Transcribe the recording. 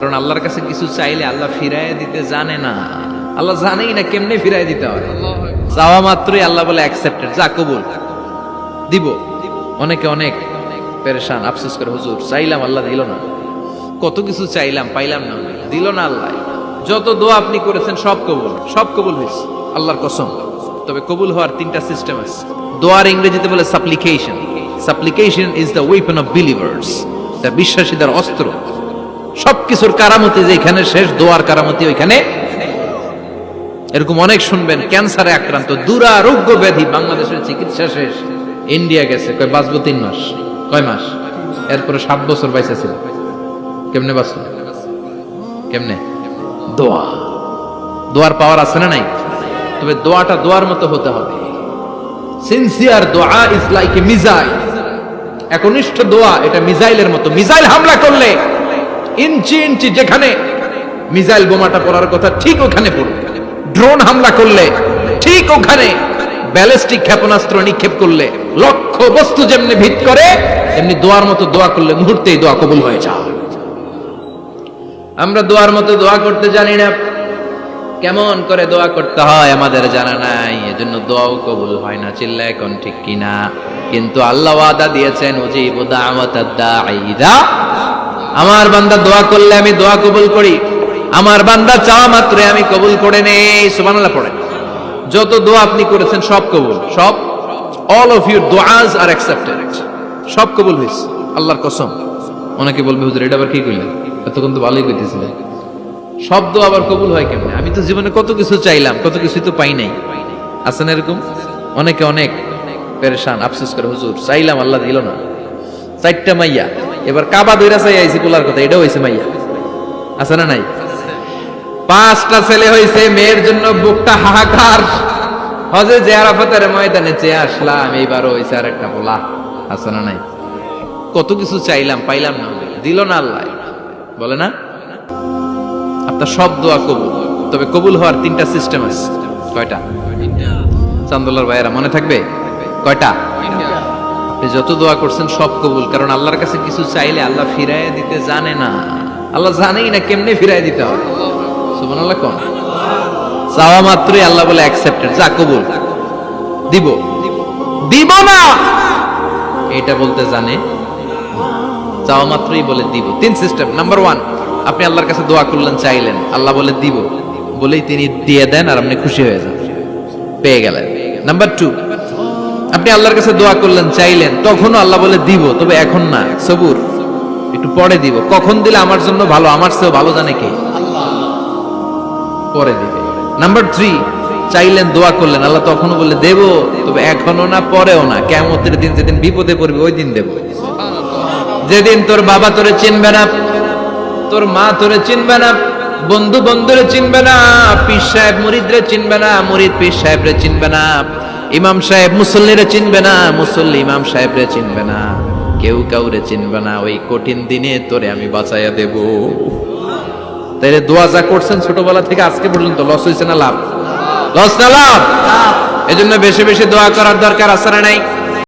কারণ আল্লাহর কাছে কিছু চাইলে আল্লাহ ফিরায় দিতে জানে না, আল্লাহ জানেই না কেমনে ফিরায় দিতে হয়। চাওয়া মাত্রই আল্লাহ বলে অ্যাকসেপ্টেড, যা কবুল, দিব। অনেকে অনেক পেরেশান, আফসোস করে, হুজুর চাইলাম আল্লাহ দিল না, কত কিছু চাইলাম পাইলাম না, দিল না আল্লাহ। যত দোয়া আপনি করেছেন সব কবুল, সব কবুল হয়েছে আল্লাহর কসম। তবে কবুল হওয়ার তিনটা সিস্টেম আছে। দোয়ার ইংরেজিতে বলে সাপ্লিকেশন। সাপ্লিকেশন is the weapon of believers, এটা বিশ্বাসীদের অস্ত্র। সবকিছুর কারামতি যেখানে শেষ, দোয়ার কারামতি ওইখানে। এরকম অনেক শুনবেন, ক্যান্সারে আক্রান্ত, দুরারোগ্য ব্যাধি, বাংলাদেশের চিকিৎসা শেষ, ইন্ডিয়া গেছে, কয় বাঁচবো 3 মাস, কয় মাস, এরপরে 7 বছর বাইসা ছিল। কেমনে বাঁচল? কেমনে? দোয়া। দোয়ার পাওয়ার আছে না নাই? তবে দোয়াটা দোয়ার মতো হতে হবে। সিনসিয়ার দোয়া ইজ লাইক এ মিসাইল। একনিষ্ঠ দোয়া এটা মিসাইলের মতো। মিসাইল হামলা করলে ইঞ্চি ইঞ্চি যেখানে মিসাইল বোমাটা পড়ার কথা ঠিক ওখানে পড়বে। ড্রোন হামলা করলে ঠিক ওখানে, ব্যালিস্টিক ক্ষেপণাস্ত্র নিক্ষেপ করলে লক্ষ্য বস্তু যেমনি ভিত করে, এমনি দোয়ার মতো দোয়া করলে মুহূর্তেই দোয়া কবুল হয়ে যায়। আমরা দোয়ার মতো দোয়া করতে জানি না, কেমন করে দোয়া করতে হয় আমাদের জানা নাই, এজন্য দোয়াও কবুল হয় না। চিল্লা এখন ঠিক কিনা? কিন্তু আল্লাহ ওয়াদা দিয়েছেন, উজিবু দাওয়াতাদ দাঈ ইযা, আমার বান্দা দোয়া করলে আমি দোয়া কবুল করি, আমার বান্দা চাওয়া মাত্রই আমি কবুল করে নেই। সুবহানাল্লাহ পড়েন। যত দোয়া আপনি করেছেন সব কবুল, সব। অল অফ ইউর দুআস আর অ্যাকসেপ্টেড, সব কবুল হয়েছে আল্লাহর কসম। অনেকে বলবে, হুজুর এটা আবার কি কইলেন, এতক্ষণ তো ভালোই কইতেছিলেন, সব দোয়া আবার কবুল হয় কেমনে? আমি তো জীবনে কত কিছু চাইলাম, কত কিছু তো পাই নাই। আছে না এরকম? অনেকে অনেক পেরেশান, আফসোস করে, হুজুর চাইলাম আল্লাহ দিল না। 4টা মাইয়া, এবার কাবা দইরা চাই আইছি পোলার কথা, এটাও হয়েছে মাইয়া। আছে না নাই? 5টা ছেলে হয়েছে, মেয়ের জন্য বুকটা হাহাকার। হজে যে আরাফাতের ময়দানে চেয়ে আসলাম, এইবারও হয়েছে আর একটা পোলা। আছে না নাই? কত কিছু চাইলাম পাইলাম না, দিল না আল্লাহ। বলে না আপনার সব দোয়া কবুল। তবে কবুল হওয়ার 3টা সিস্টেম আছে। কয়টা? চান্দুল্লাহর ভাইয়েরা মনে থাকবে? কয়টা? আপনি যত দোয়া করছেন সব কবুল। কারণ আল্লাহর কাছে কিছু চাইলে আল্লাহ ফিরাইয়া দিতে জানে না, আল্লাহ জানেই না কেমনে ফিরাই দিতে হয়। সুবহানাল্লাহ কোন? চাওয়া মাত্রই আল্লাহ বলে অ্যাকসেপ্টেড, যা কবুল, দিব। দিব না এটা বলতে জানে, চাওয়া মাত্রই বলে দিব। 3 সিস্টেম। নাম্বার 1, আপনি আল্লাহর কাছে দোয়া করলেন, চাইলেন, আল্লাহ বলে দিব, বলেই তিনি দিয়ে দেন আর আপনি খুশি হয়ে যান, পেয়ে গেলেন। নাম্বার 2, আপনি আল্লাহর কাছে দোয়া করলেন, চাইলেন, তখনও আল্লাহ বলে দিব, তবে এখন না, সবুর, একটু পরে দিব। কখন দিলে আমার জন্য ভালো, আমার চেয়েও ভালো জানে কে? পরে দিবে। নাম্বার 3, চাইলেন, দোয়া করলেন, আল্লাহ তখনও বলে দেব, তবে এখনো না, পরেও না, কিয়ামতের দিন যেদিন বিপদে পড়বে ওই দিন দেব। যেদিন তোর বাবা তোরে চিনবে না, তোর মা তোরে চিনবে না, বন্ধু বন্ধুরে চিনবে না, পীর সাহেব মুরিদরে চিনবে না, মুরিদ পীর সাহেবরে চিনবে না, ইমাম সাহেব মুসল্লিরে চিনবে না, মুসল্লি ইমাম সাহেবরে চিনবে না, কেউ কাউরে চিনবে না। ওই কঠিন দিনে তোরে আমি বাঁচাইয়া দেব। তাই দোয়া যা করছেন ছোটবেলা থেকে আজকে পর্যন্ত, লস হয়েছে না লাভ? লস না লাভ? এজন্য বেশি বেশি দোয়া করার দরকার আছে না নাই?